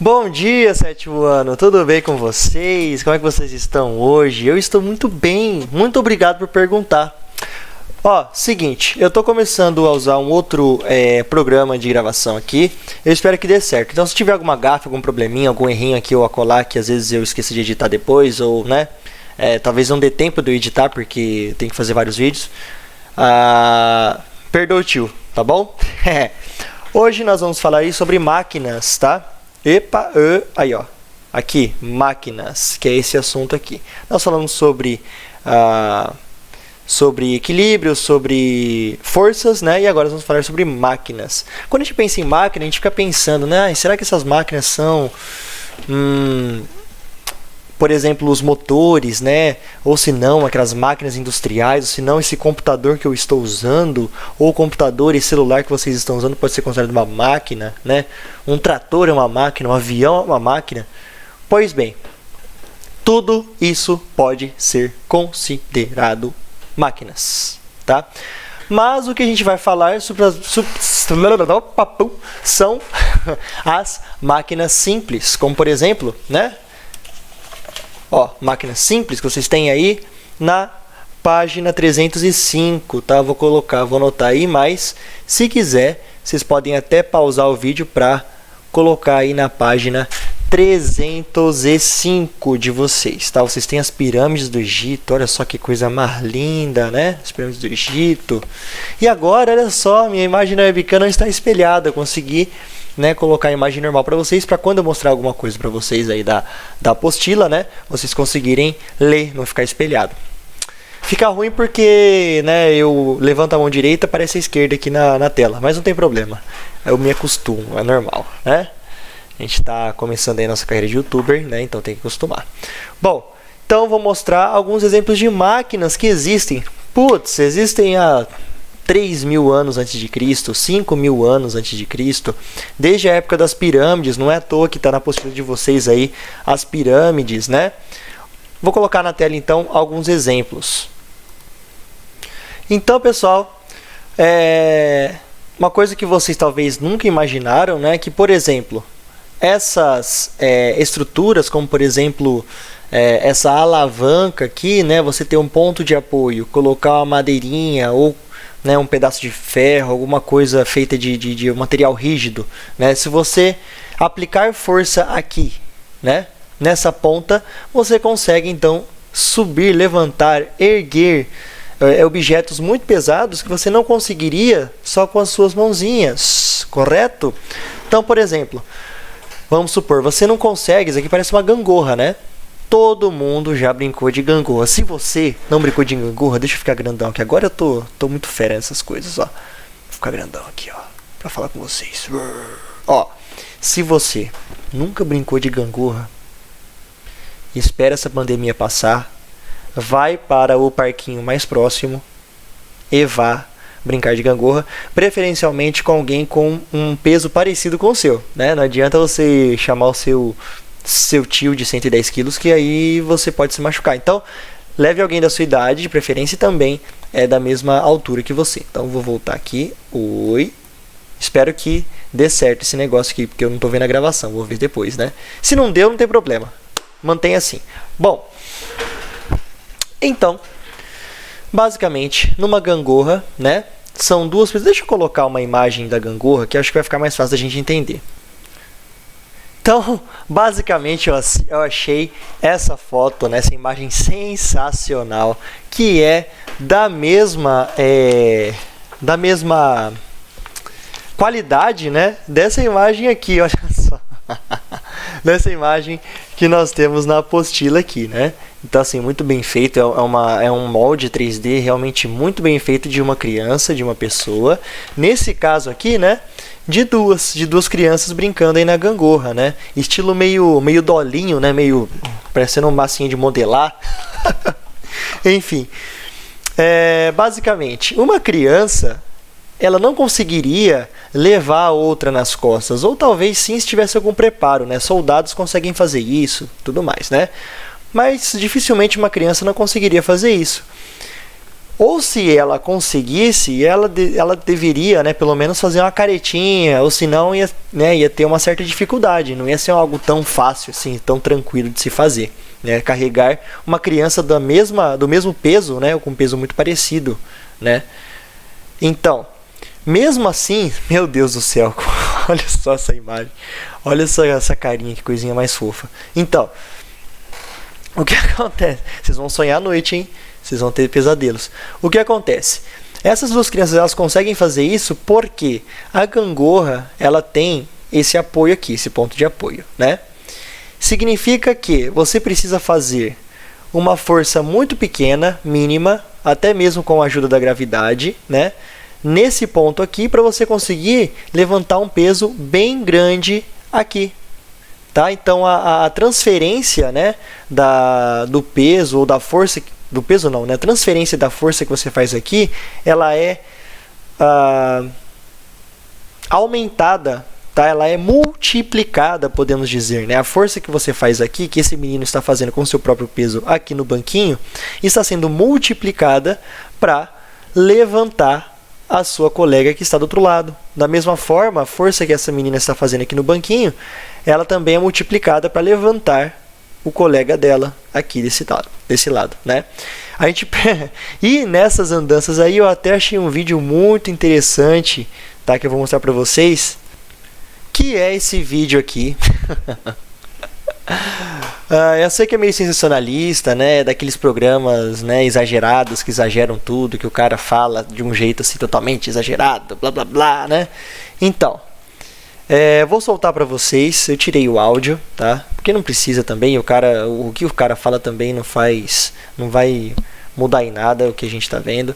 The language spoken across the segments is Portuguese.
Bom dia, sétimo ano, tudo bem com vocês? Como é que vocês estão hoje? Eu estou muito bem, muito obrigado por perguntar. Ó, seguinte, eu tô começando a usar um outro programa de gravação aqui, eu espero que dê certo. Então se tiver alguma gafe, algum probleminha, algum errinho aqui ou acolá, que às vezes eu esqueci de editar depois, ou né, talvez não dê tempo de eu editar porque tem que fazer vários vídeos, perdoa o tio, tá bom? Hoje nós vamos falar aí sobre máquinas, tá? Aí ó, aqui, máquinas, que é esse assunto aqui. Nós falamos sobre equilíbrio, sobre forças, né? E agora nós vamos falar sobre máquinas. Quando a gente pensa em máquina, a gente fica pensando, né? Será que essas máquinas são, por exemplo, os motores, né? Ou se não, aquelas máquinas industriais, ou se não, esse computador que eu estou usando, ou o computador e celular que vocês estão usando pode ser considerado uma máquina, né? Um trator é uma máquina, um avião é uma máquina. Pois bem, tudo isso pode ser considerado máquinas, tá? Mas o que a gente vai falar são as máquinas simples, como por exemplo, né? Ó, máquinas simples que vocês têm aí na página 305, tá? Vou anotar aí, mas se quiser, vocês podem até pausar o vídeo para colocar aí na página 305 de vocês, tá? Vocês têm as pirâmides do Egito, olha só que coisa mais linda, né? As pirâmides do Egito. E agora, olha só, minha imagem na webcam não está espelhada, eu consegui, né, colocar a imagem normal para vocês, para quando eu mostrar alguma coisa para vocês aí da apostila, né, vocês conseguirem ler, não ficar espelhado. Fica ruim porque, né, eu levanto a mão direita, aparece a esquerda aqui na tela, mas não tem problema, eu me acostumo, é normal, né? A gente está começando aí a nossa carreira de youtuber, né, então tem que acostumar. Bom, então vou mostrar alguns exemplos de máquinas que existem. Putz, existem há 3.000 anos antes de Cristo, 5.000 anos antes de Cristo, desde a época das pirâmides, não é à toa que está na apostila de vocês aí as pirâmides, né? Vou colocar na tela então alguns exemplos. Então, pessoal, uma coisa que vocês talvez nunca imaginaram, né, que por exemplo, essas estruturas, como por exemplo essa alavanca aqui, né, você ter um ponto de apoio, colocar uma madeirinha ou, né, um pedaço de ferro, alguma coisa feita de material rígido, né? Se você aplicar força aqui, né, nessa ponta, você consegue então subir, levantar, erguer objetos muito pesados que você não conseguiria só com as suas mãozinhas, correto? Então, por exemplo, vamos supor, você não consegue, isso aqui parece uma gangorra, né? Todo mundo já brincou de gangorra. Se você não brincou de gangorra, deixa eu ficar grandão aqui. Agora eu tô muito fera nessas coisas, ó. Vou ficar grandão aqui, ó, pra falar com vocês. Ó, se você nunca brincou de gangorra, espera essa pandemia passar, vai para o parquinho mais próximo e vá brincar de gangorra, preferencialmente com alguém com um peso parecido com o seu, né? Não adianta você chamar o seu tio de 110 quilos, que aí você pode se machucar. Então, leve alguém da sua idade, de preferência, e também da mesma altura que você. Então, vou voltar aqui. Oi. Espero que dê certo esse negócio aqui, porque eu não estou vendo a gravação. Vou ver depois, né? Se não deu, não tem problema. Mantenha assim. Bom, então, basicamente, numa gangorra, né, são duas pessoas. Deixa eu colocar uma imagem da gangorra, que acho que vai ficar mais fácil da gente entender. Então, basicamente, eu achei essa foto, né, essa imagem sensacional, que é da mesma qualidade, né, dessa imagem aqui, olha só. Dessa imagem que nós temos na apostila aqui, né? Então, assim, muito bem feito, é um molde 3D realmente muito bem feito de uma criança, de uma pessoa. Nesse caso aqui, né, de duas crianças brincando aí na gangorra, né? Estilo meio dolinho, né? Meio parecendo uma massinha de modelar. Enfim, basicamente, uma criança, ela não conseguiria levar a outra nas costas, ou talvez sim se tivesse algum preparo, né? Soldados conseguem fazer isso, tudo mais, né? Mas dificilmente uma criança não conseguiria fazer isso. Ou se ela conseguisse, ela deveria, né, pelo menos fazer uma caretinha, ou senão ia, né, ia ter uma certa dificuldade, não ia ser algo tão fácil assim, tão tranquilo de se fazer, né, carregar uma criança do mesmo peso, né, ou com um peso muito parecido, né. Então, mesmo assim, meu Deus do céu, olha só essa imagem, olha essa carinha, que coisinha mais fofa. Então, o que acontece? Vocês vão sonhar à noite, hein? Vocês vão ter pesadelos. O que acontece? Essas duas crianças, elas conseguem fazer isso porque a gangorra, ela tem esse apoio aqui, esse ponto de apoio, né? Significa que você precisa fazer uma força muito pequena, mínima, até mesmo com a ajuda da gravidade, né? Nesse ponto aqui, para você conseguir levantar um peso bem grande aqui. Tá? Então, a transferência, né, do peso ou da força... Do peso não, né? A transferência da força que você faz aqui, ela é aumentada, tá? Ela é multiplicada, podemos dizer, né? A força que você faz aqui, que esse menino está fazendo com o seu próprio peso aqui no banquinho, está sendo multiplicada para levantar a sua colega que está do outro lado. Da mesma forma, a força que essa menina está fazendo aqui no banquinho, ela também é multiplicada para levantar o colega dela aqui desse lado, né? A gente e nessas andanças aí eu até achei um vídeo muito interessante, tá? Que eu vou mostrar para vocês, que é esse vídeo aqui. Eu sei que é meio sensacionalista, né? Daqueles programas, né, exagerados, que exageram tudo, que o cara fala de um jeito assim totalmente exagerado, blá blá blá, né? Então, vou soltar para vocês. Eu tirei o áudio, tá? Porque não precisa também. O que o cara fala também não vai mudar em nada o que a gente está vendo.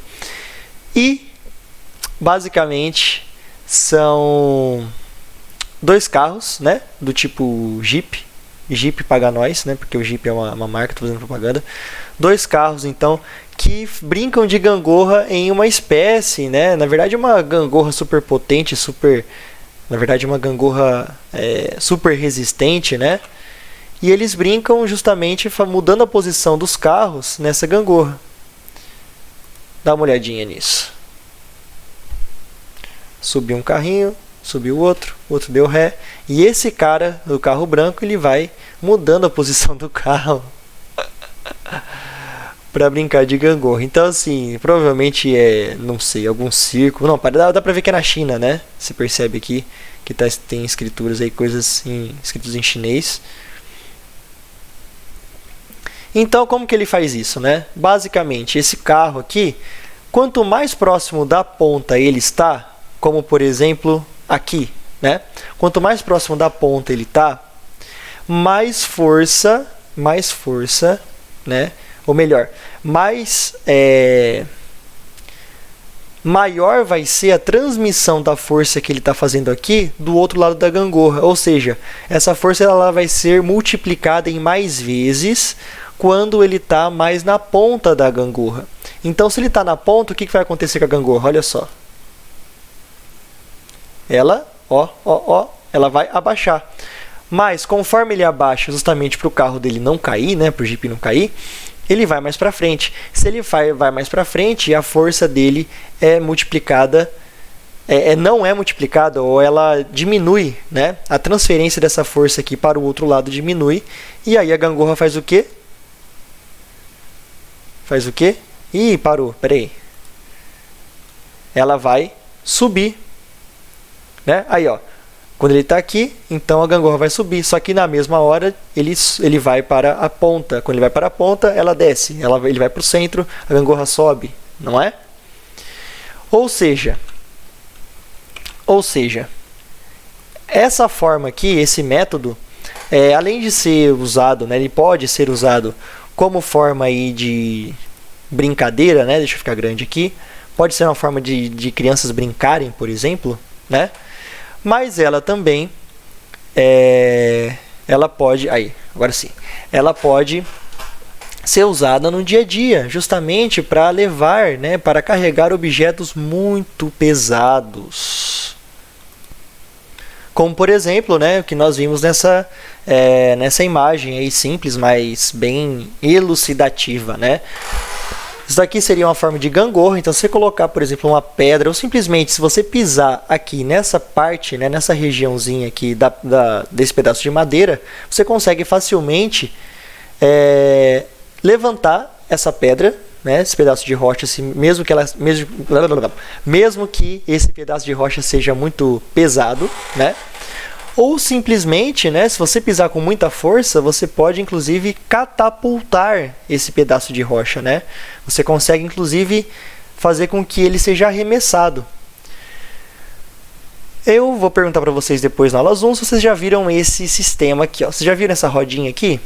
E basicamente são dois carros, né? Do tipo Jeep. Jeep paga nós, né? Porque o Jeep é uma marca, tô fazendo propaganda. Dois carros, então, que brincam de gangorra em uma espécie, né? Na verdade, uma gangorra super potente, na verdade, uma gangorra super resistente, né? E eles brincam justamente mudando a posição dos carros nessa gangorra. Dá uma olhadinha nisso. Subiu um carrinho, subiu o outro deu ré. E esse cara do carro branco, ele vai mudando a posição do carro para brincar de gangorra. Então, assim, provavelmente não sei, algum circo. Não, dá pra ver que é na China, né? Você percebe aqui que tem escrituras aí, coisas escritas em chinês. Então, como que ele faz isso, né? Basicamente, esse carro aqui, quanto mais próximo da ponta ele está, como por exemplo aqui, né? Quanto mais próximo da ponta ele está, mais força, né? Ou melhor, maior vai ser a transmissão da força que ele está fazendo aqui do outro lado da gangorra. Ou seja, essa força ela vai ser multiplicada em mais vezes quando ele está mais na ponta da gangorra. Então, se ele está na ponta, o que vai acontecer com a gangorra? Olha só. Ela, ela vai abaixar. Mas, conforme ele abaixa, justamente para o carro dele não cair, né, para o Jeep não cair, ele vai mais para frente. Se ele vai mais para frente, a força dele é multiplicada, não é multiplicada, ou ela diminui, né? A transferência dessa força aqui para o outro lado diminui, e aí a gangorra faz o quê? Ih, parou, peraí. Ela vai subir, né? Aí, ó. Quando ele está aqui, então a gangorra vai subir. Só que na mesma hora ele vai para a ponta. Quando ele vai para a ponta, ela desce. Ele vai para o centro, a gangorra sobe, não é? Ou seja, essa forma aqui, esse método, além de ser usado, né, ele pode ser usado como forma aí de brincadeira, né? Deixa eu ficar grande aqui. Pode ser uma forma de crianças brincarem, por exemplo, né? Mas ela também, ela pode, agora sim, ela pode ser usada no dia a dia, justamente para levar, né, para carregar objetos muito pesados. Como, por exemplo, né, o que nós vimos nessa imagem aí simples, mas bem elucidativa, né? Isso daqui seria uma forma de gangorra, então se você colocar, por exemplo, uma pedra, ou simplesmente se você pisar aqui nessa parte, né, nessa regiãozinha aqui desse pedaço de madeira, você consegue facilmente levantar essa pedra, né, esse pedaço de rocha, assim, mesmo que esse pedaço de rocha seja muito pesado, né? Ou simplesmente, né, se você pisar com muita força, você pode inclusive catapultar esse pedaço de rocha, né? Você consegue inclusive fazer com que ele seja arremessado. Eu vou perguntar para vocês depois na aula Zoom se vocês já viram esse sistema aqui, ó. Vocês já viram essa rodinha aqui?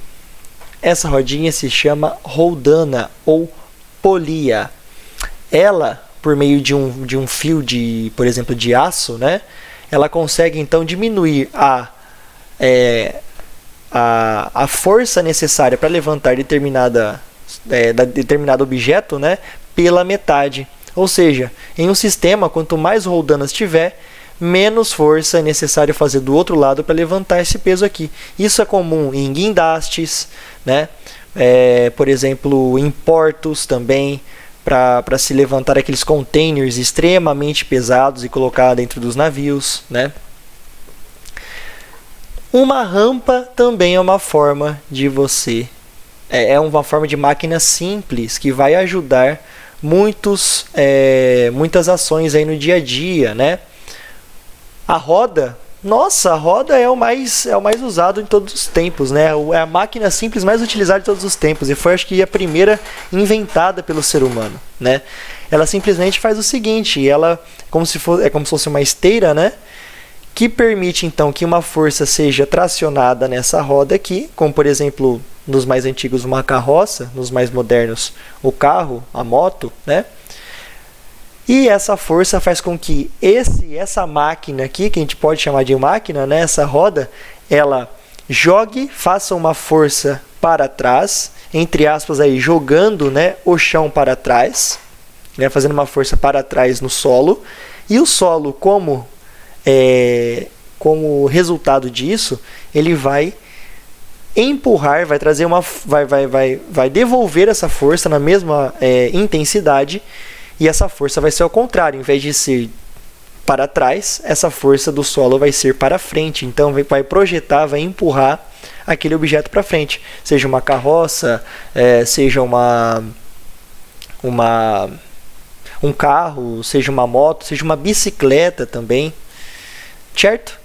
Essa rodinha se chama roldana ou polia. Ela, por meio de um fio de, por exemplo, de aço, né? Ela consegue então diminuir a força necessária para levantar determinado objeto, né, pela metade. Ou seja, em um sistema, quanto mais roldanas tiver, menos força é necessário fazer do outro lado para levantar esse peso aqui. Isso é comum em guindastes, né? Por exemplo, em portos também, para se levantar aqueles containers extremamente pesados e colocar dentro dos navios, né? Uma rampa também é uma forma de você... uma forma de máquina simples que vai ajudar muitas ações aí no dia a dia, né? A roda... Nossa, a roda é o mais usado em todos os tempos, né? É a máquina simples mais utilizada de todos os tempos e foi, acho que, a primeira inventada pelo ser humano, né? Ela simplesmente faz o seguinte, ela como se fosse uma esteira, né? Que permite então que uma força seja tracionada nessa roda aqui, como por exemplo nos mais antigos uma carroça, nos mais modernos o carro, a moto, né? E essa força faz com que essa máquina aqui, que a gente pode chamar de máquina, né, essa roda, ela faça uma força para trás, entre aspas, aí, jogando, né, o chão para trás, né, fazendo uma força para trás no solo. E o solo, como resultado disso, ele vai empurrar, vai trazer vai devolver essa força na mesma intensidade. E essa força vai ser ao contrário, em vez de ser para trás, essa força do solo vai ser para frente. Então vai projetar, vai empurrar aquele objeto para frente. Seja uma carroça, seja um carro, seja uma moto, seja uma bicicleta também, certo?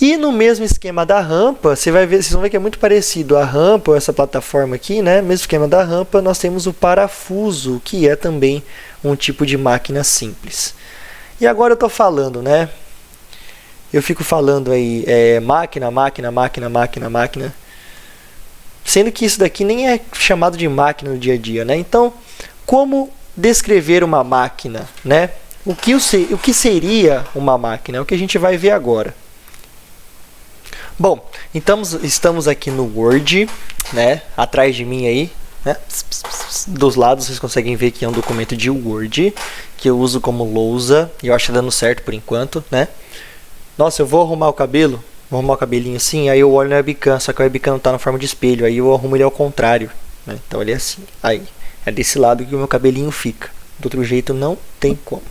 E no mesmo esquema da rampa, vocês vão ver que é muito parecido a rampa, essa plataforma aqui, né? Mesmo esquema da rampa, nós temos o parafuso, que é também um tipo de máquina simples. E agora eu estou falando, né? Eu fico falando aí máquina, sendo que isso daqui nem é chamado de máquina no dia a dia, né? Então, como descrever uma máquina, né? O que seria uma máquina? É o que a gente vai ver agora. Bom, então estamos aqui no Word, né? Atrás de mim aí, né? Dos lados vocês conseguem ver que é um documento de Word que eu uso como lousa e eu acho que tá dando certo por enquanto, né? Nossa, eu vou arrumar o cabelo, vou arrumar o cabelinho assim, aí eu olho na webcam, só que a webcam não tá na forma de espelho, aí eu arrumo ele ao contrário, né? Então ele é assim, aí é desse lado que o meu cabelinho fica, do outro jeito não tem como.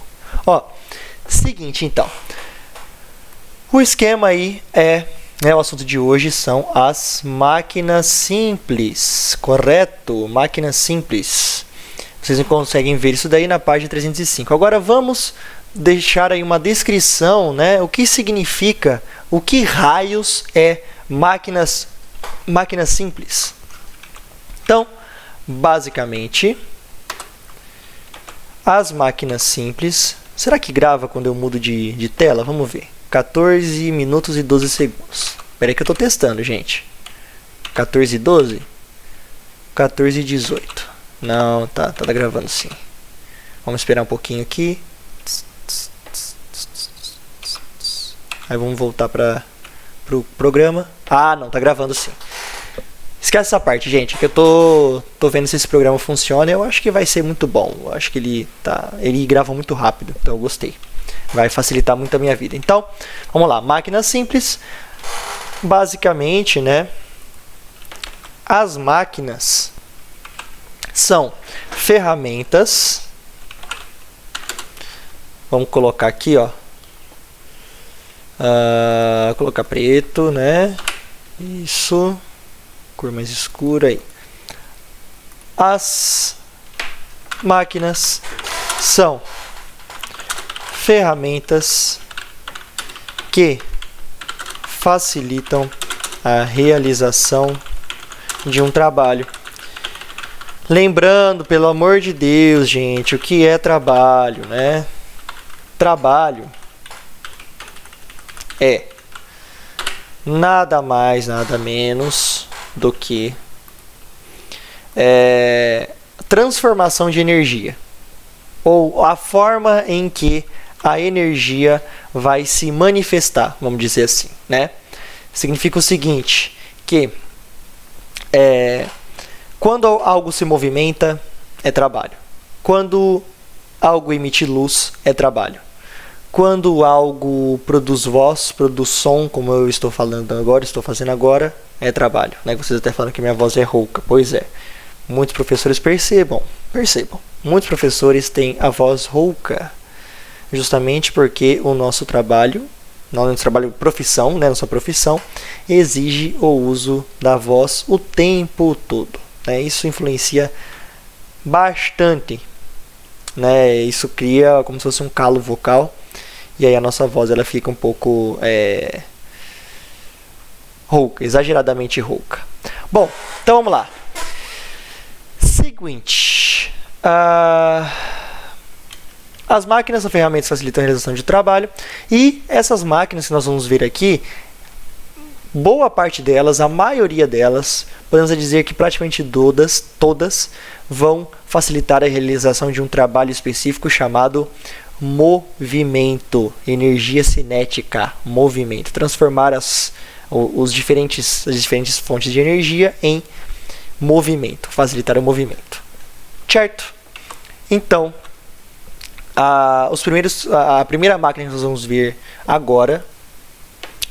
Ó, seguinte então, o esquema aí o assunto de hoje são as máquinas simples, correto? Máquinas simples. Vocês conseguem ver isso daí na página 305. Agora vamos deixar aí uma descrição, né? O que significa, o que raios é máquinas simples? Então, basicamente, as máquinas simples... Será que grava quando eu mudo de tela? Vamos ver. 14 minutos e 12 segundos. Espera aí que eu estou testando, gente. 14 e 12? 14 e 18. Não, tá gravando sim. Vamos esperar um pouquinho aqui. Aí vamos voltar para o programa. Ah, não, tá gravando sim. Esquece essa parte, gente, que eu tô vendo se esse programa funciona. Eu acho que vai ser muito bom. Eu acho que ele grava muito rápido, então eu gostei. Vai facilitar muito a minha vida. Então, vamos lá. Máquinas simples. Basicamente, né? As máquinas são ferramentas. Vamos colocar aqui, ó. Colocar preto, né? Isso. Cor mais escura aí. As máquinas são ferramentas que facilitam a realização de um trabalho. Lembrando, pelo amor de Deus, gente, o que é trabalho, né? Trabalho é nada mais, nada menos do que transformação de energia, ou a forma em que a energia vai se manifestar, vamos dizer assim, né? Significa o seguinte, que quando algo se movimenta, é trabalho. Quando algo emite luz, é trabalho. Quando algo produz voz, produz som, como eu estou falando agora, estou fazendo agora, é trabalho, né? Vocês até falam que minha voz é rouca, pois é. Muitos professores percebam. Muitos professores têm a voz rouca, justamente porque o nosso trabalho, profissão, né, nossa profissão, exige o uso da voz o tempo todo, né? Isso influencia bastante, né? Isso cria como se fosse um calo vocal, e aí a nossa voz ela fica um pouco rouca, exageradamente rouca. Bom, então vamos lá. Seguinte, as máquinas são ferramentas que facilitam a realização de trabalho, e essas máquinas que nós vamos ver aqui, boa parte delas, a maioria delas, podemos dizer que praticamente todas vão facilitar a realização de um trabalho específico chamado movimento, energia cinética, movimento, transformar as diferentes fontes de energia em movimento, facilitar o movimento, certo? Então, a primeira máquina que nós vamos ver agora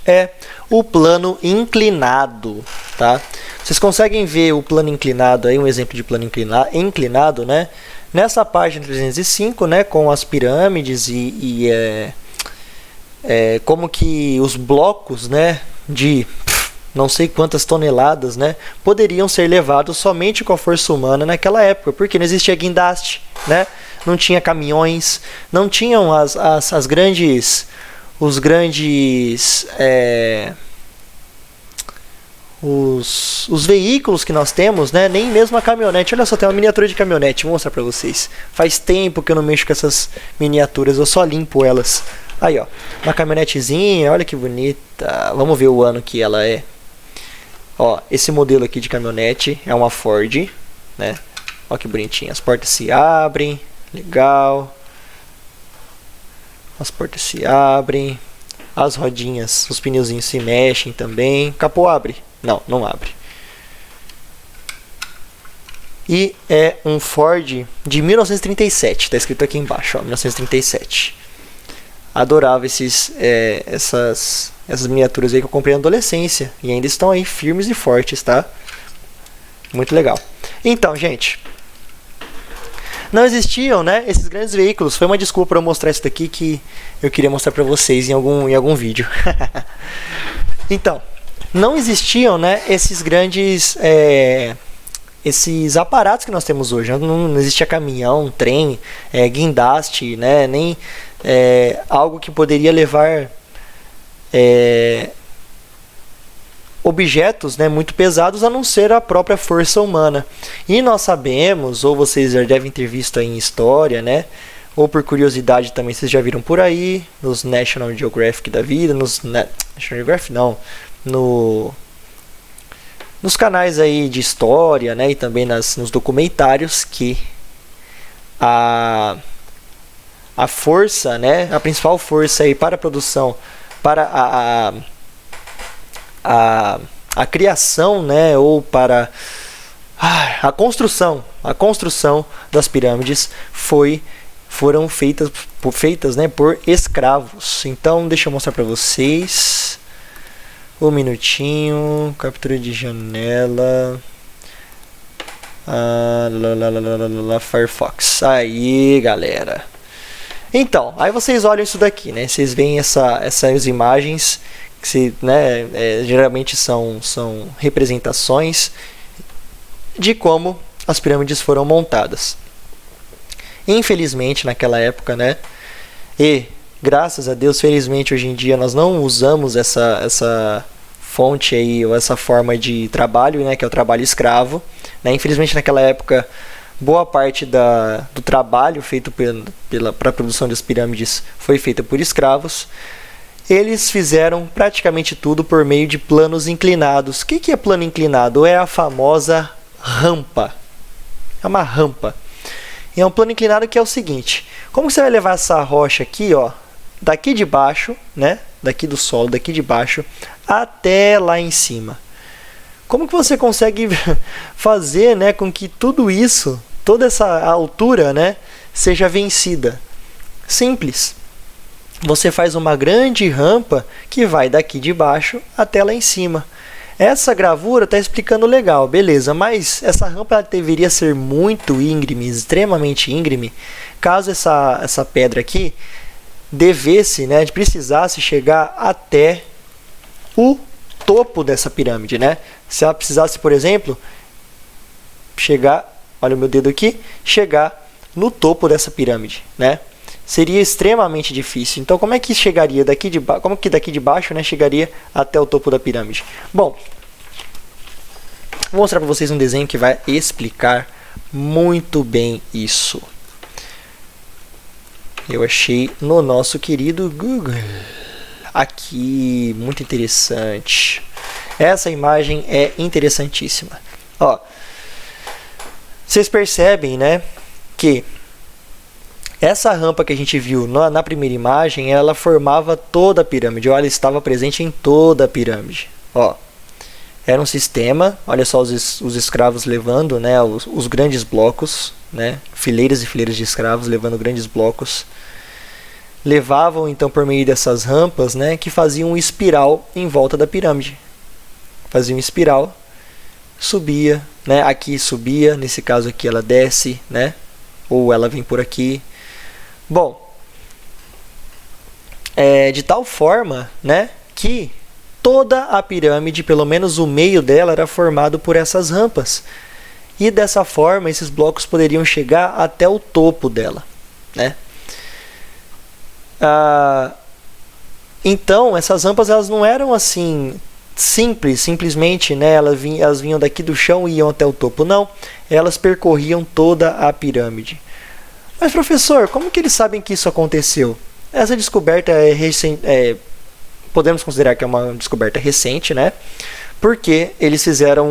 é o plano inclinado, tá? Vocês conseguem ver o plano inclinado aí, um exemplo de plano inclinado, né? Nessa página 305, né, com as pirâmides e como que os blocos, né, de não sei quantas toneladas, né, poderiam ser levados somente com a força humana naquela época, porque não existia guindaste, né? Não tinha caminhões, não tinham os grandes os veículos que nós temos, né? Nem mesmo a caminhonete. Olha só, tem uma miniatura de caminhonete, vou mostrar para vocês. Faz tempo que eu não mexo com essas miniaturas, eu só limpo elas. Aí, ó, uma caminhonetezinha, olha que bonita. Vamos ver o ano que ela é. Ó, esse modelo aqui de caminhonete é uma Ford, né? Ó que bonitinho, as portas se abrem, legal. As portas se abrem, as rodinhas, os pneuzinhos se mexem também. Capô abre? Não, não abre. E é um Ford de 1937, está escrito aqui embaixo, ó, 1937. Adorava essas miniaturas aí que eu comprei na adolescência e ainda estão aí firmes e fortes, tá? Muito legal. Então, gente, não existiam, né, esses grandes veículos. Foi uma desculpa para eu mostrar isso daqui que eu queria mostrar para vocês em algum vídeo. Então, não existiam, né, esses grandes esses aparatos que nós temos hoje. Não existia caminhão, trem, guindaste, né, nem algo que poderia levar objetos, né, muito pesados, a não ser a própria força humana. E nós sabemos, ou vocês já devem ter visto aí em história, né, ou por curiosidade também vocês já viram por aí nos National Geographic da vida, National Geographic não, nos canais aí de história, né, e também nos documentários, que a força, né, a principal força aí para a produção, para a criação, né, ou para a construção das pirâmides foram feitas, né, por escravos. Então, deixa eu mostrar para vocês. Um minutinho, captura de janela. Firefox. Aí, galera. Então, aí vocês olham isso daqui, né? Vocês veem essas imagens que né, geralmente são representações de como as pirâmides foram montadas. Infelizmente, naquela época, né? E graças a Deus, felizmente hoje em dia nós não usamos essa fonte aí, ou essa forma de trabalho, né, que é o trabalho escravo, né? Infelizmente naquela época boa parte do trabalho feito para a produção das pirâmides foi feita por escravos. Eles fizeram praticamente tudo por meio de planos inclinados. O que é plano inclinado? É a famosa rampa. É uma rampa. E é um plano inclinado que é o seguinte: como você vai levar essa rocha aqui, ó, daqui de baixo, né, daqui do solo, daqui de baixo, até lá em cima? Como que você consegue fazer, né, com que tudo isso, toda essa altura, né, seja vencida? Simples. Você faz uma grande rampa que vai daqui de baixo até lá em cima. Essa gravura está explicando legal, beleza, mas essa rampa deveria ser muito íngreme, extremamente íngreme, caso essa pedra aqui devesse, né, precisasse chegar até o topo dessa pirâmide, né? Se ela precisasse, por exemplo, chegar, olha o meu dedo aqui, chegar no topo dessa pirâmide, né? Seria extremamente difícil. Então, como é que chegaria daqui de baixo? Como que daqui de baixo, né, chegaria até o topo da pirâmide? Bom, vou mostrar para vocês um desenho que vai explicar muito bem isso. Eu achei no nosso querido Google. Aqui, muito interessante. Essa imagem é interessantíssima. Ó, vocês percebem, né, que essa rampa que a gente viu na primeira imagem, ela formava toda a pirâmide. Olha, ela estava presente em toda a pirâmide. Ó, era um sistema. Olha só os escravos levando, né, os grandes blocos, né, fileiras e fileiras de escravos levando grandes blocos. Levavam então por meio dessas rampas, né, que faziam um espiral em volta da pirâmide. Fazia um espiral, subia, né, aqui subia, nesse caso aqui ela desce, né, ou ela vem por aqui. Bom, de tal forma, né, que toda a pirâmide, pelo menos o meio dela, era formado por essas rampas. E dessa forma, esses blocos poderiam chegar até o topo dela, né? Então, essas rampas elas não eram assim simplesmente, né, elas vinham daqui do chão e iam até o topo. Não, elas percorriam toda a pirâmide. Mas, professor, como que eles sabem que isso aconteceu? Essa descoberta é recente, podemos considerar que é uma descoberta recente, né? Porque eles fizeram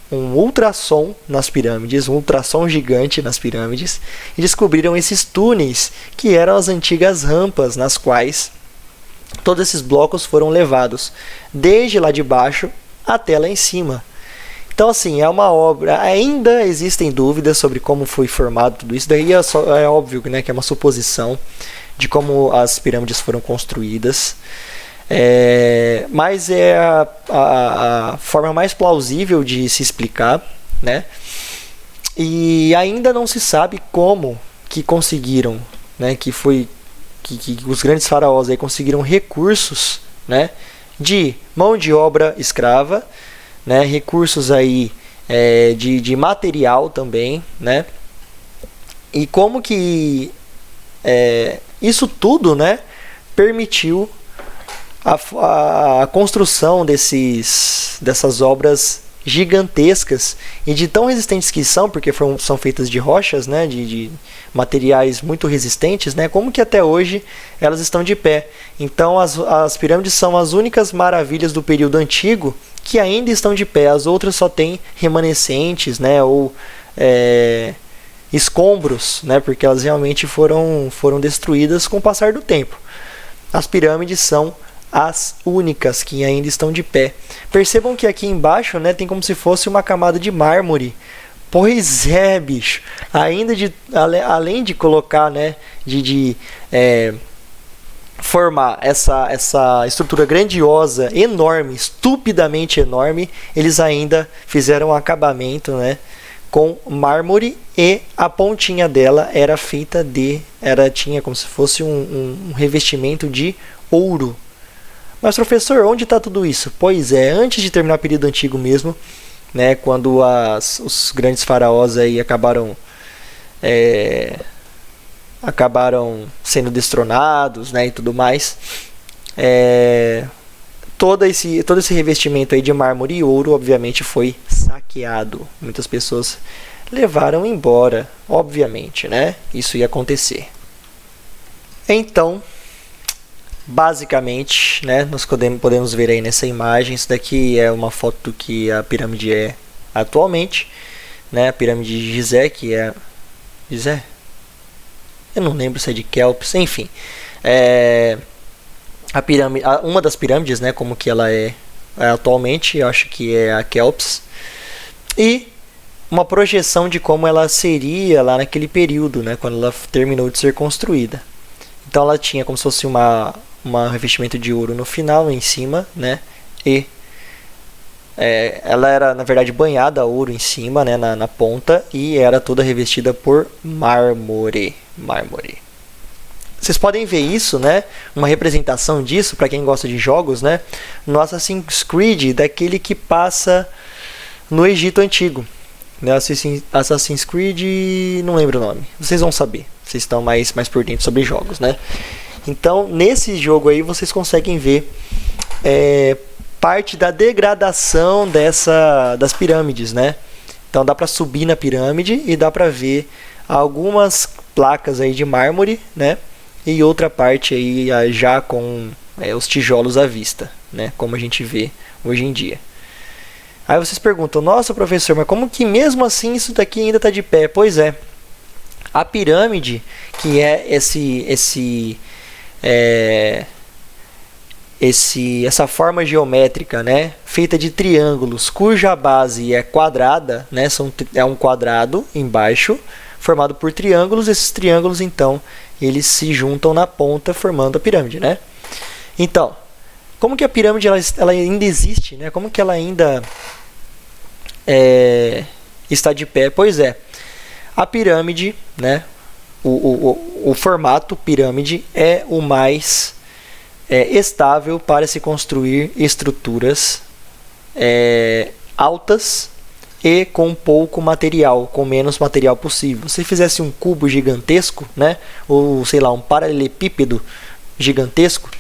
um ultrassom nas pirâmides, um ultrassom gigante nas pirâmides, e descobriram esses túneis que eram as antigas rampas nas quais todos esses blocos foram levados, desde lá de baixo até lá em cima. Então, assim, é uma obra. Ainda existem dúvidas sobre como foi formado tudo isso. Daí é óbvio, né, que é uma suposição de como as pirâmides foram construídas. Mas é a forma mais plausível de se explicar, né? E ainda não se sabe como que conseguiram, né, que os grandes faraós aí conseguiram recursos, né, de mão de obra escrava, né, recursos aí de material também, né, e como que isso tudo, né, permitiu a construção dessas obras gigantescas e de tão resistentes que são, porque são feitas de rochas, né, de materiais muito resistentes, né, como que até hoje elas estão de pé. Então as pirâmides são as únicas maravilhas do período antigo que ainda estão de pé. As outras só têm remanescentes, né, ou escombros, né, porque elas realmente foram destruídas com o passar do tempo. As pirâmides são as únicas que ainda estão de pé. Percebam que aqui embaixo, né, tem como se fosse uma camada de mármore. Pois é, bicho. Além de colocar, né, de formar essa estrutura grandiosa, enorme, estupidamente enorme, eles ainda fizeram um acabamento, né, com mármore e a pontinha dela era feita tinha como se fosse um revestimento de ouro. Mas professor, onde está tudo isso? Pois é, antes de terminar o período antigo mesmo, né, quando os grandes faraós aí acabaram sendo destronados, né, e tudo mais, todo esse revestimento aí de mármore e ouro, obviamente, foi saqueado. Muitas pessoas levaram embora, obviamente, né? Isso ia acontecer. Então, basicamente, né, nós podemos ver aí nessa imagem, isso daqui é uma foto do que a pirâmide é atualmente, né? A pirâmide de Gizé, que é... Gizé? Eu não lembro se é de Kelps, enfim. Uma das pirâmides, né, como que ela é atualmente, eu acho que é a Kelps, e uma projeção de como ela seria lá naquele período, né, quando ela terminou de ser construída. Então ela tinha como se fosse um revestimento de ouro no final, em cima, né, e ela era na verdade banhada a ouro em cima, né, na ponta, e era toda revestida por mármore. Vocês podem ver isso, né? Uma representação disso, para quem gosta de jogos, né? No Assassin's Creed, daquele que passa no Egito Antigo. Né? Assassin's Creed, não lembro o nome. Vocês vão saber. Vocês estão mais por dentro sobre jogos, né? Então, nesse jogo aí, vocês conseguem ver parte da degradação das pirâmides, né? Então, dá para subir na pirâmide e dá para ver algumas placas aí de mármore, né? E outra parte aí já com os tijolos à vista, né? Como a gente vê hoje em dia. Aí vocês perguntam, nossa professor, mas como que mesmo assim isso daqui ainda está de pé? Pois é, a pirâmide, que é essa forma geométrica, né? Feita de triângulos, cuja base é quadrada, né? É um quadrado embaixo, formado por triângulos. Esses triângulos, então, eles se juntam na ponta formando a pirâmide, né? Então, como que a pirâmide ela ainda existe, né? Como que ela ainda está de pé? Pois é, a pirâmide, né? O formato pirâmide é o mais estável para se construir estruturas altas e com pouco material, com menos material possível. Se fizesse um cubo gigantesco, né, ou sei lá, um paralelepípedo gigantesco,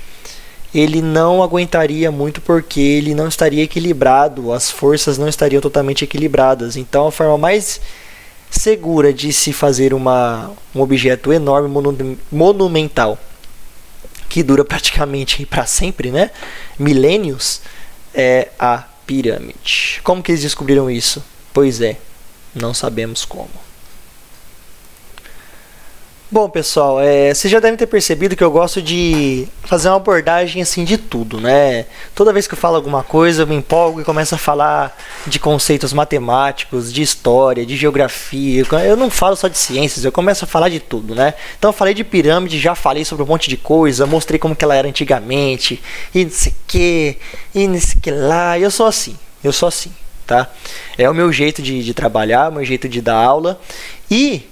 ele não aguentaria muito porque ele não estaria equilibrado, as forças não estariam totalmente equilibradas. Então a forma mais segura de se fazer um objeto enorme, monumental, que dura praticamente para sempre, né, milênios, é a pirâmide. Como que eles descobriram isso? Pois é, não sabemos como. Bom, pessoal, vocês já devem ter percebido que eu gosto de fazer uma abordagem assim de tudo, né? Toda vez que eu falo alguma coisa, eu me empolgo e começo a falar de conceitos matemáticos, de história, de geografia. Eu não falo só de ciências, eu começo a falar de tudo, né? Então eu falei de pirâmide, já falei sobre um monte de coisa, mostrei como que ela era antigamente, e não sei o que, e não sei o que lá. Eu sou assim, tá? É o meu jeito de trabalhar, o meu jeito de dar aula. E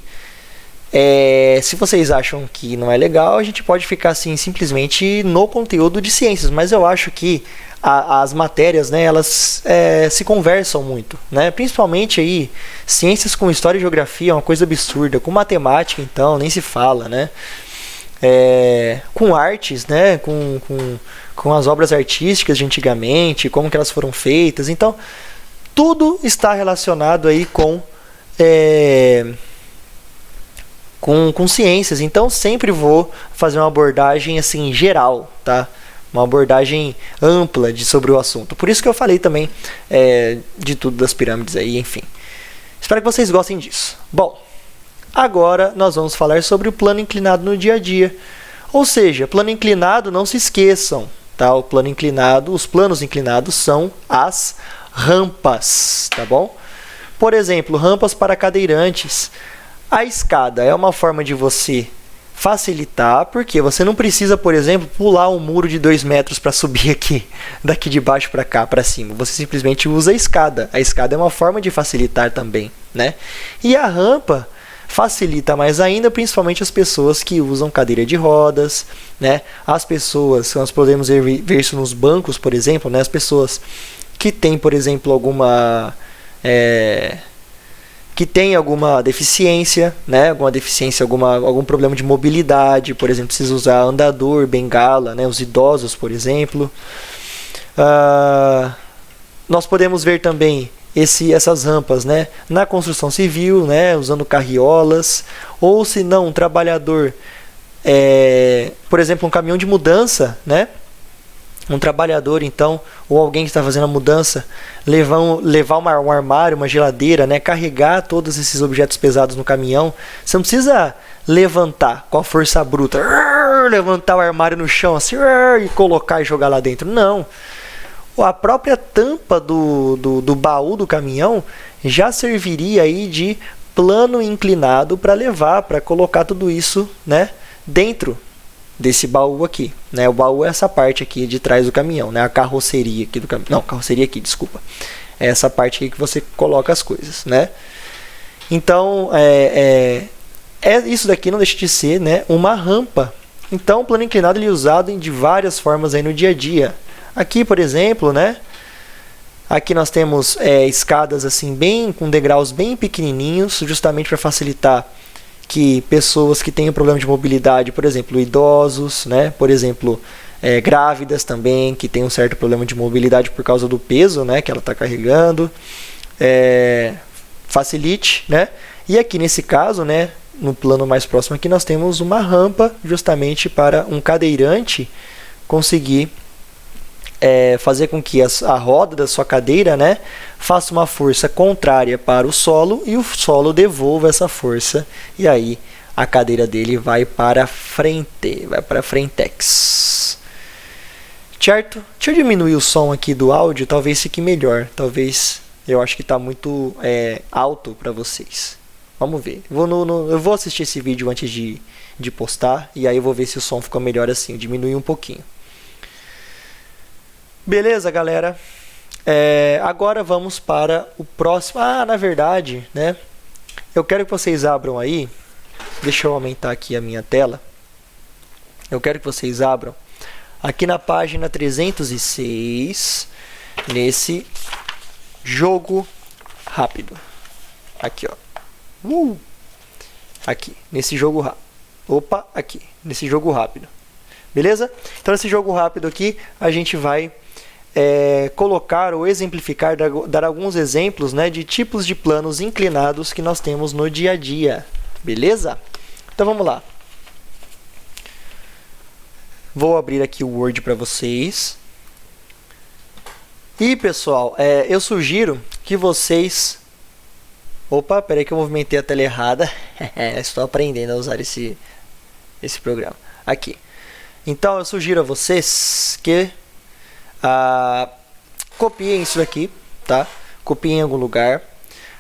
se vocês acham que não é legal, a gente pode ficar assim simplesmente no conteúdo de ciências, mas eu acho que as matérias, né, elas se conversam muito, né? Principalmente aí ciências com história e geografia é uma coisa absurda, com matemática então nem se fala, né? Com artes, né, com as obras artísticas de antigamente, como que elas foram feitas, então tudo está relacionado aí com ciências, então sempre vou fazer uma abordagem assim geral, tá? Uma abordagem ampla sobre o assunto. Por isso que eu falei também de tudo das pirâmides aí, enfim. Espero que vocês gostem disso. Bom, agora nós vamos falar sobre o plano inclinado no dia a dia. Ou seja, plano inclinado, não se esqueçam, tá? Os planos inclinados são as rampas, tá bom? Por exemplo, rampas para cadeirantes. A escada é uma forma de você facilitar, porque você não precisa, por exemplo, pular um muro de 2 metros para subir aqui, daqui de baixo para cá, para cima. Você simplesmente usa a escada. A escada é uma forma de facilitar também, né? E a rampa facilita mais ainda, principalmente as pessoas que usam cadeira de rodas, né? As pessoas, nós podemos ver isso nos bancos, por exemplo, né? As pessoas que têm, por exemplo, alguma deficiência, né? Alguma deficiência, algum problema de mobilidade, por exemplo, precisa usar andador, bengala, né? Os idosos, por exemplo. Nós podemos ver também essas rampas, né? Na construção civil, né? Usando carriolas, ou se não, um trabalhador, por exemplo, um caminhão de mudança, né? Um trabalhador, então, ou alguém que está fazendo a mudança, levar um armário, uma geladeira, né? Carregar todos esses objetos pesados no caminhão. Você não precisa levantar com a força bruta, levantar o armário no chão assim, e colocar e jogar lá dentro. Não. A própria tampa do baú do caminhão já serviria aí de plano inclinado para levar, para colocar tudo isso, né, dentro desse baú aqui, né? O baú é essa parte aqui de trás do caminhão, né? A carroceria aqui do caminhão. Não, carroceria aqui, desculpa. É essa parte aqui que você coloca as coisas, né? Então, isso daqui não deixa de ser, né, uma rampa. Então, o plano inclinado ele é usado de várias formas aí no dia a dia. Aqui, por exemplo, né? Aqui nós temos escadas assim com degraus bem pequenininhos, justamente para facilitar que pessoas que têm problema de mobilidade, por exemplo, idosos, né? Por exemplo, grávidas também, que têm um certo problema de mobilidade por causa do peso, né, que ela está carregando, facilite, né? E aqui nesse caso, né, no plano mais próximo aqui, nós temos uma rampa justamente para um cadeirante conseguir fazer com que a roda da sua cadeira, né, faça uma força contrária para o solo e o solo devolva essa força e aí a cadeira dele vai para frente, vai para frentex. Certo? Deixa eu diminuir o som aqui do áudio, talvez fique melhor. Talvez, eu acho que está muito alto para vocês. Vamos ver. Eu vou assistir esse vídeo antes de postar e aí eu vou ver se o som ficou melhor assim, diminuir um pouquinho. Beleza, galera? Agora vamos para o próximo. Na verdade, né? Eu quero que vocês abram aí. Deixa eu aumentar aqui a minha tela. Eu quero que vocês abram aqui na página 306, nesse jogo rápido. Aqui, ó. Aqui, nesse jogo rápido. Opa, aqui, nesse jogo rápido. Beleza? Então, nesse jogo rápido aqui, a gente vai colocar ou exemplificar, dar alguns exemplos, né, de tipos de planos inclinados que nós temos no dia a dia. Beleza? Então, vamos lá. Vou abrir aqui o Word para vocês. E, pessoal, eu sugiro que vocês... Opa, peraí que eu movimentei a tela errada. Estou aprendendo a usar esse programa. Aqui. Então, eu sugiro a vocês que copiem isso daqui, tá? Copiem em algum lugar.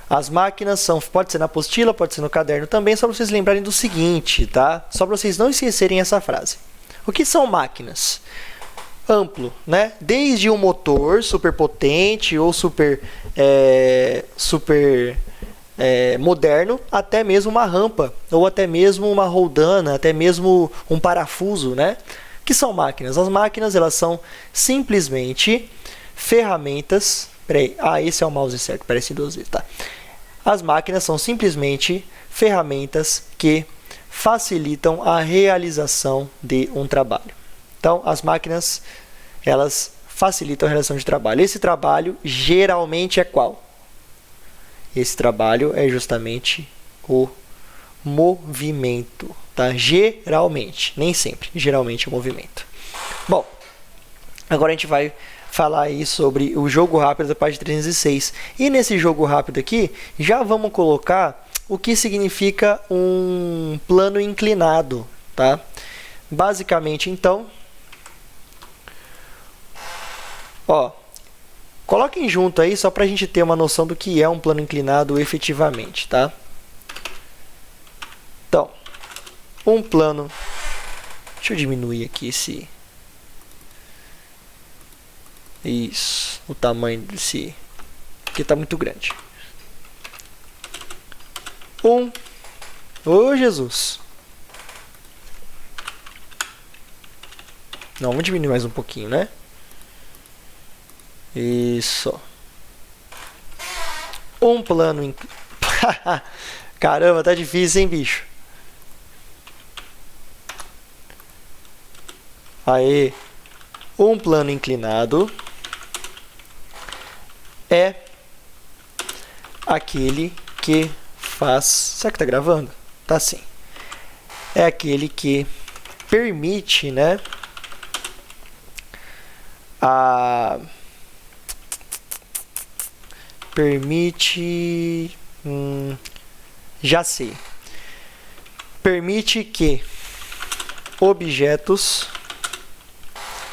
As máquinas pode ser na apostila, pode ser no caderno também, só para vocês lembrarem do seguinte, tá? Só para vocês não esquecerem essa frase. O que são máquinas? Amplo, né? Desde um motor super potente ou super moderno, até mesmo uma rampa, ou até mesmo uma roldana, até mesmo um parafuso, né? O que são máquinas? As máquinas, elas são simplesmente ferramentas... Peraí, esse é o mouse certo, parece 2 vezes, tá? As máquinas são simplesmente ferramentas que facilitam a realização de um trabalho. Então, as máquinas, elas facilitam a realização de trabalho. Esse trabalho, geralmente, é qual? Esse trabalho é justamente o movimento, tá? Geralmente, nem sempre, geralmente é o movimento. Bom, agora a gente vai falar aí sobre o jogo rápido da página 306. E nesse jogo rápido aqui, já vamos colocar o que significa um plano inclinado, tá? Basicamente, então, coloquem junto aí só para a gente ter uma noção do que é um plano inclinado efetivamente, tá? Então, um plano. Deixa eu diminuir aqui esse... Isso, o tamanho desse... Aqui está muito grande. Ô, Jesus! Não, vamos diminuir mais um pouquinho, né? Isso. Um plano... Caramba, tá difícil, hein, bicho? Aí, um plano inclinado é aquele que faz... Será que tá gravando? Tá sim. É aquele que permite, né? Já sei. Permite que objetos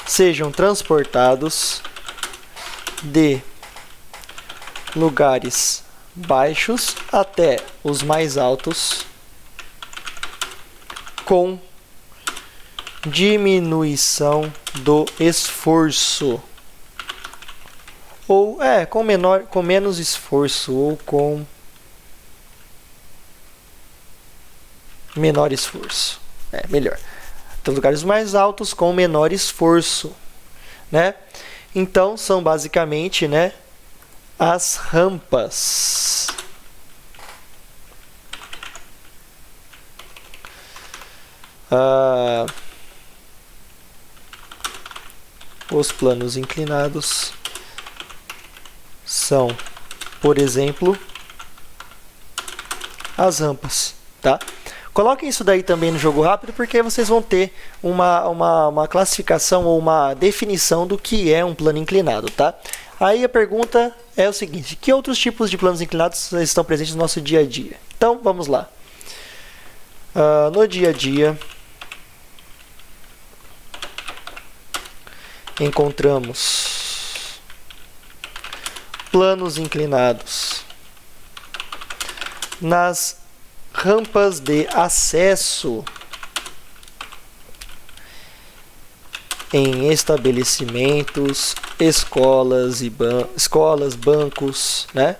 sejam transportados de lugares baixos até os mais altos com diminuição do esforço. Ou com menos esforço ou com menor esforço. Melhor. Então, lugares mais altos com menor esforço, né? Então, são basicamente, né, as rampas. Os planos inclinados são, por exemplo, as rampas, tá? Coloquem isso daí também no jogo rápido, porque vocês vão ter uma classificação ou uma definição do que é um plano inclinado, tá? Aí a pergunta é o seguinte: que outros tipos de planos inclinados estão presentes no nosso dia a dia? Então, vamos lá. No dia a dia, encontramos planos inclinados nas rampas de acesso em estabelecimentos, escolas, bancos, né?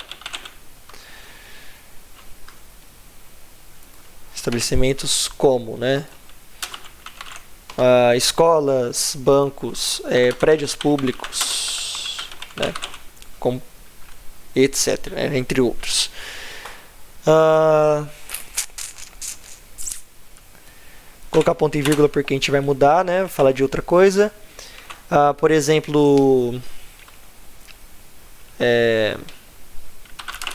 Estabelecimentos como, né? Escolas, bancos, prédios públicos, né? Como, etc., né? Entre outros. Colocar ponto e vírgula porque a gente vai mudar, né? Falar de outra coisa. Por exemplo,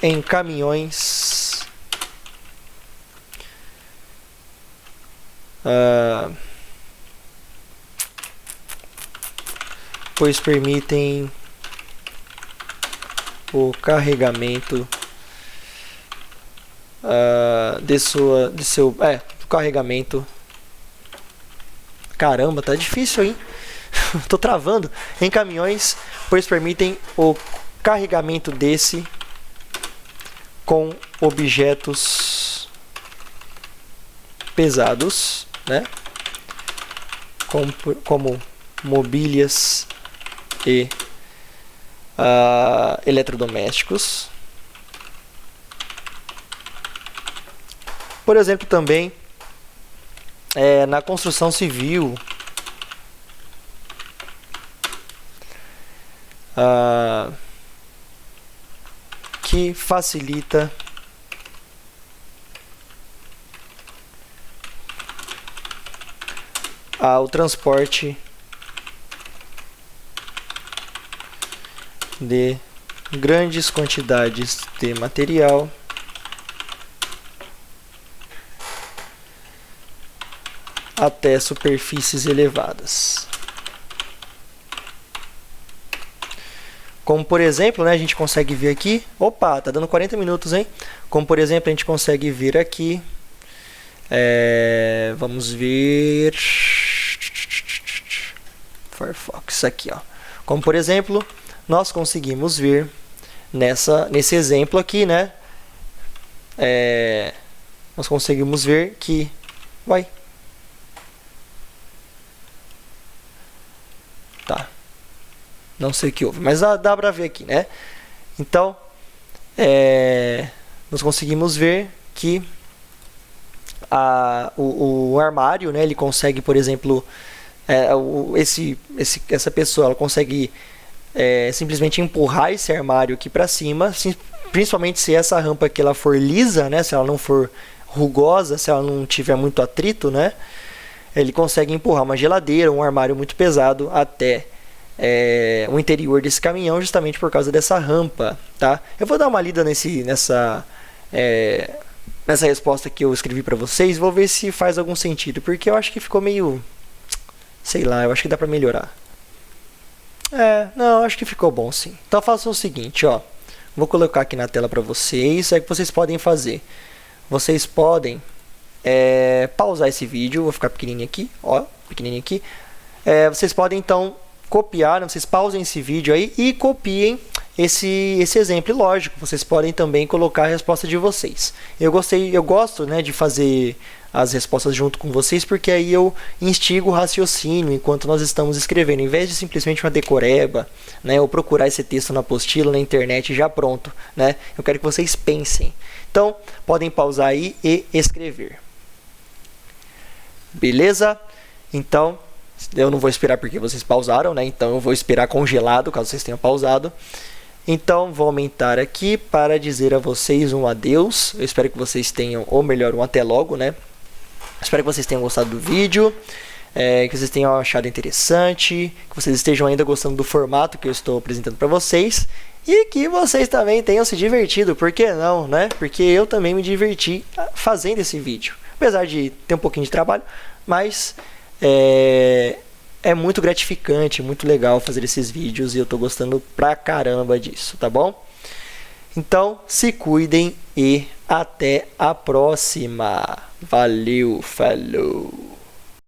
em caminhões, pois permitem o carregamento carregamento. Caramba, tá difícil, hein? Tô travando. Em caminhões, pois permitem o carregamento desse com objetos pesados, né? Como mobílias e eletrodomésticos. Por exemplo, também na construção civil, que facilita o transporte de grandes quantidades de material até superfícies elevadas. Como, por exemplo, né, a gente consegue ver aqui... Opa, tá dando 40 minutos, hein? Como, por exemplo, a gente consegue ver aqui... vamos ver... Firefox, aqui, ó. Como, por exemplo, nós conseguimos ver nesse exemplo aqui, né? Nós conseguimos ver que... Não sei o que houve, mas dá pra ver aqui, né? Então, nós conseguimos ver que o armário, né, ele consegue, por exemplo, essa pessoa ela consegue simplesmente empurrar esse armário aqui para cima, principalmente se essa rampa aqui ela for lisa, né, se ela não for rugosa, se ela não tiver muito atrito, né, ele consegue empurrar uma geladeira, um armário muito pesado até o interior desse caminhão, justamente por causa dessa rampa, tá? Eu vou dar uma lida nessa resposta que eu escrevi para vocês, vou ver se faz algum sentido, porque eu acho que ficou meio, sei lá, eu acho que dá para melhorar. Não, acho que ficou bom sim. Então façam o seguinte, ó, vou colocar aqui na tela para vocês, é o que vocês podem fazer. Vocês podem pausar esse vídeo, vou ficar pequenininho aqui, ó, pequenininho aqui. Vocês podem então copiar, né? Vocês pausem esse vídeo aí e copiem esse exemplo. E lógico, vocês podem também colocar a resposta de vocês. Eu gosto, né, de fazer as respostas junto com vocês, porque aí eu instigo o raciocínio enquanto nós estamos escrevendo, em vez de simplesmente uma decoreba, né, ou procurar esse texto na apostila, na internet já pronto, né? Eu quero que vocês pensem. Então, podem pausar aí e escrever. Beleza? Então, eu não vou esperar porque vocês pausaram, né? Então eu vou esperar congelado, caso vocês tenham pausado. Então vou aumentar aqui para dizer a vocês um adeus. Eu espero que vocês tenham, ou melhor, um até logo, né? Espero que vocês tenham gostado do vídeo, que vocês tenham achado interessante, que vocês estejam ainda gostando do formato que eu estou apresentando para vocês e que vocês também tenham se divertido, por que não, né? Porque eu também me diverti fazendo esse vídeo, apesar de ter um pouquinho de trabalho, mas é muito gratificante, muito legal fazer esses vídeos e eu tô gostando pra caramba disso, tá bom? Então, se cuidem e até a próxima. Valeu, falou!